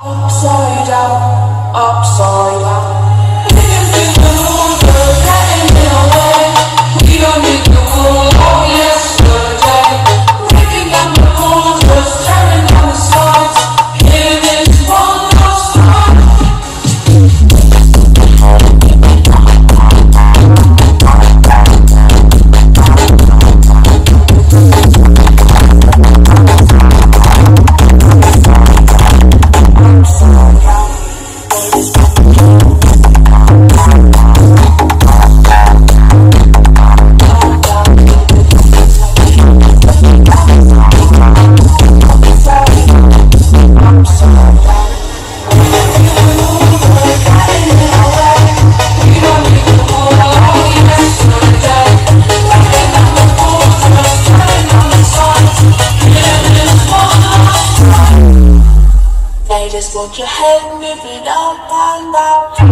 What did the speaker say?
Upside down, upside down. We can feel the moon getting in our way. We don't need the moon, oh yesterday. Breaking down the rules, just tearing down the sides. Here is one last time. Just want your head moving up and down.